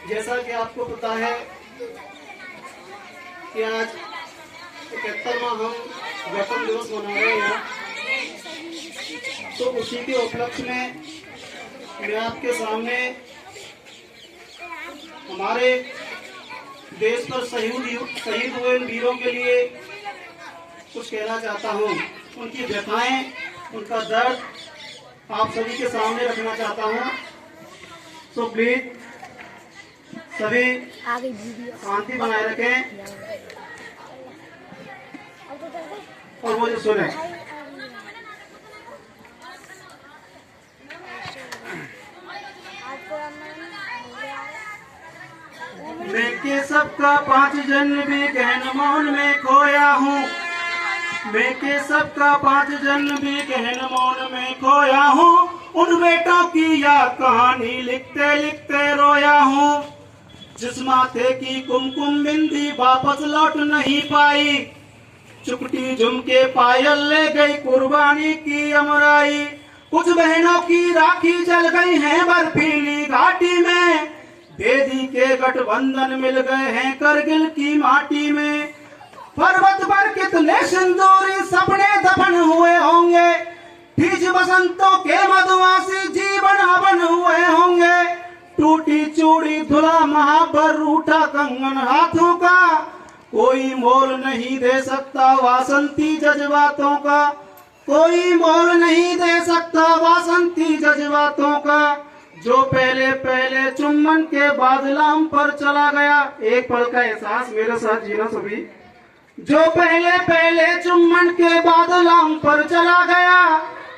जैसा कि आपको पता है कि आज 71वां हम गणतंत्र दिवस मना रहे हैं, तो उसी के उपलक्ष्य में मैं आपके सामने हमारे देश पर शहीद हुए वीरों के लिए कुछ कहना चाहता हूँ। उनकी व्यथाएं, उनका दर्द आप सभी के सामने रखना चाहता हूँ। तो प्लीज सभी शांति बनाए रखें और मुझे सुने। मैं के सबका 5 जन्म भी गहन मौन में खोया हूँ। मैं के सबका 5 जन्म भी गहन मौन में खोया हूँ। उन बेटों की याद कहानी लिखते लिखते रोया हूँ। जिस माथे की कुमकुम बिंदी वापस लौट नहीं पाई, चुकटी झुमके पायल ले गई कुर्बानी की अमराई। कुछ बहनों की राखी जल गई है बर्फीली घाटी में, बेदी के गठबंधन मिल गए हैं करगिल की माटी में। पर्वत पर कितने सिंदूरी सपने दफन हुए होंगे, बीज बसंतों के मधुमासी जीवन हवन हुए होंगे। टूटी चूड़ी धुला महाबर रूठा कंगन हाथों का, कोई मोल नहीं दे सकता वासंती जज्बातों का। कोई मोल नहीं दे सकता वासंती जज्बातों का। जो पहले पहले चुम्बन के बाद लाम पर चला गया, एक पल का एहसास मेरे साथ जीना सभी। जो पहले पहले चुम्बन के बाद लाम पर चला गया,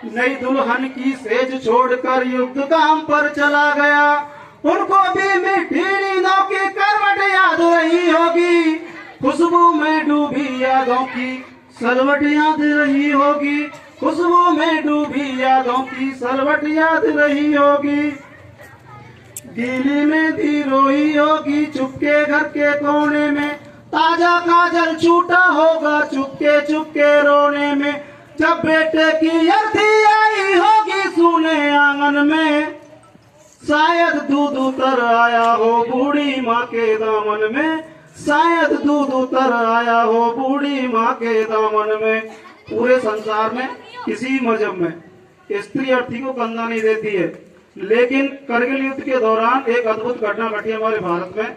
नई दुल्हन की सेज छोड़कर युद्ध काम पर चला गया। उनको भी मीठी नींदों की करवट याद रही होगी, खुशबू में डूबी यादों की सलवट याद रही होगी। खुशबू में डूबी यादों की सलवट याद रही होगी। दिल्ली में भी रोई होगी चुपके घर के कोने में, ताजा काजल छूटा होगा चुपके चुपके रोने में। जब बेटे की अर्थी आई होगी सूने आंगन में, शायद दूध उतर आया हो बूढ़ी माँ के दामन में। शायद दूध उतर आया हो बूढ़ी माँ के दामन में। पूरे संसार में किसी मजहब में स्त्री अर्थी को कंधा नहीं देती है, लेकिन करगिल युद्ध के दौरान एक अद्भुत घटना घटी हमारे भारत में।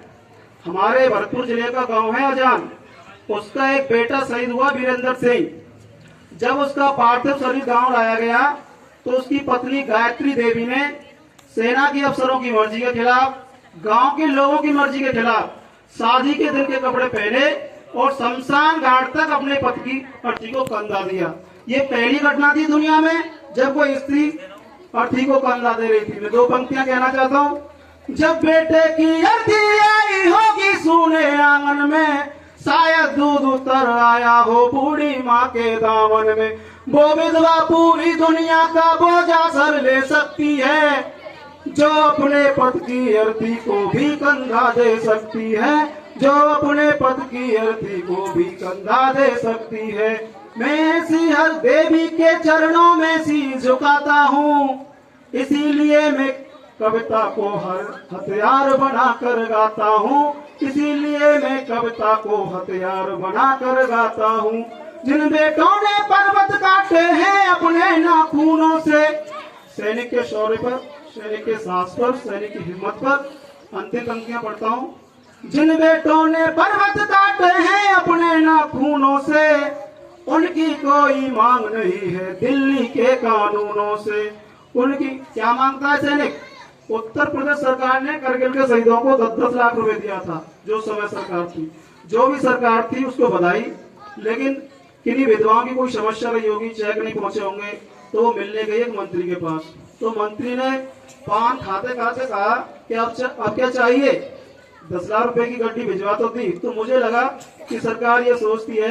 हमारे भरतपुर जिले का गांव है अजान, उसका एक बेटा शहीद हुआ वीरेंद्र सिंह। जब उसका पार्थिव शरीर गांव लाया गया तो उसकी पत्नी गायत्री देवी ने सेना के अफसरों की मर्जी के खिलाफ, गांव के लोगों की मर्जी के खिलाफ शादी के दिन के कपड़े पहने और शमशान घाट तक अपने पति की अर्थी को कंधा दिया। ये पहली घटना थी दुनिया में जब कोई स्त्री अर्थी को कंधा दे रही थी। मैं 2 पंक्तियां कहना चाहता हूँ। जब बेटे की अर्थी आई होगी सूने आंगन में, शायद दूध उतर आया हो बूढ़ी माँ के दामन में। वो विधवा पूरी दुनिया का बोझा सर ले सकती है, जो अपने पति की अर्थी को भी कंधा दे सकती है। जो अपने पति की अर्थी को भी कंधा दे सकती है। मैं ऐसी हर देवी के चरणों में शीश झुकाता हूँ, इसीलिए मैं कविता को हर हथियार बनाकर गाता हूँ। इसीलिए मैं कविता को हथियार बनाकर गाता हूँ। जिन बेटों ने पर्वत काटे हैं अपने नाखूनों से, सैनिक के शौर्य पर, सैनिक के साहस पर, सैनिक की हिम्मत पर, अंतिम पंक्तियां पढ़ता हूँ। जिन बेटों ने पर्वत काटे हैं अपने नाखूनों से, उनकी कोई मांग नहीं है दिल्ली के कानूनों से। उनकी क्या मांगता है सैनिक? उत्तर प्रदेश सरकार ने करगिल के शहीदों को 10-10 लाख रुपए दिया था, जो समय सरकार थी। जो भी सरकार थी उसको बधाई, लेकिन किन्हीं विधवाओं की कोई समस्या रही होगी, चेक नहीं पहुंचे होंगे, तो वो मिलने गई एक मंत्री के पास। तो मंत्री ने पान खाते खाते कहा कि अब क्या चाहिए? 10 लाख रुपए की गड्डी भिजवा तो दी। तो मुझे लगा कि सरकार ये सोचती है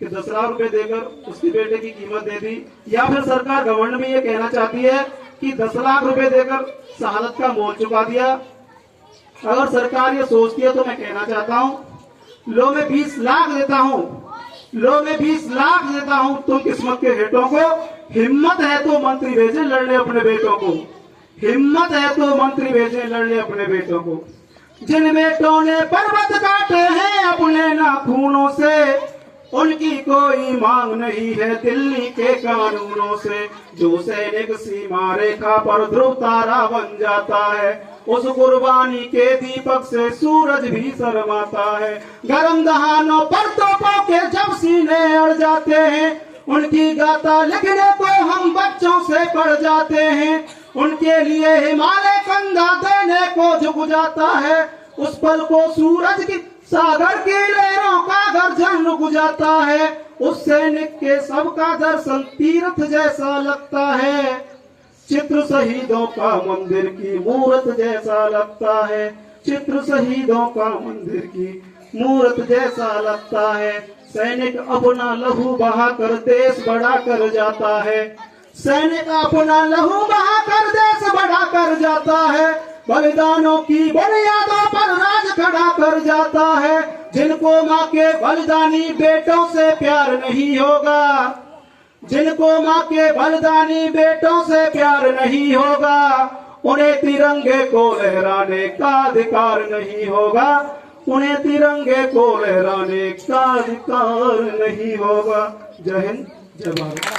कि 10 लाख रुपए देकर उसकी बेटे की कीमत दे दी, या फिर सरकार गवर्नमेंट में ये कहना चाहती है कि 10 लाख रुपए देकर शहादत का मोल चुका दिया। अगर सरकार ये सोचती है तो मैं कहना चाहता हूँ, लो मैं 20 लाख देता हूँ, लो मैं 20 लाख देता हूँ तुम किस्मत के हेठों को। हिम्मत है तो मंत्री भेजे लड़ने अपने बेटों को, हिम्मत है तो मंत्री भेजे लड़ने अपने बेटों को। जिन बेटों ने पर्वत काटे हैं अपने नाखूनों से, उनकी कोई मांग नहीं है दिल्ली के कानूनों से। जो सैनिक सीमा रेखा पर ध्रुव तारा बन जाता है, उस कुर्बानी के दीपक से सूरज भी शर्माता है। गरम दहानों पर तोपों के जब सीने अड़ जाते हैं, उनकी गाथा लिखने को हम बच्चों से पढ़ जाते हैं। उनके लिए हिमालय कंधा देने को झुक जाता है, उस पल को सूरज की सागर की लहरों का गर्जन रुक जाता है। उस सैनिक के सबका दर्शन तीर्थ जैसा लगता है, चित्र शहीदों का मंदिर की मूर्त जैसा लगता है। चित्र शहीदों का मंदिर की मूर्त जैसा लगता है। सैनिक अपना लहू बहाकर देश बड़ा कर जाता है। सैनिक अपना लहू बहाकर देश बड़ा कर जाता है। बलिदानों की बुनियादों पर राज खड़ा कर जाता है। जिनको माँ के बलिदानी बेटों से प्यार नहीं होगा, जिनको माँ के बलिदानी बेटों से प्यार नहीं होगा, उन्हें तिरंगे को लहराने का अधिकार नहीं होगा। उन्हें तिरंगे को लहराने का अधिकार नहीं होगा। जय हिंद, जय भारत।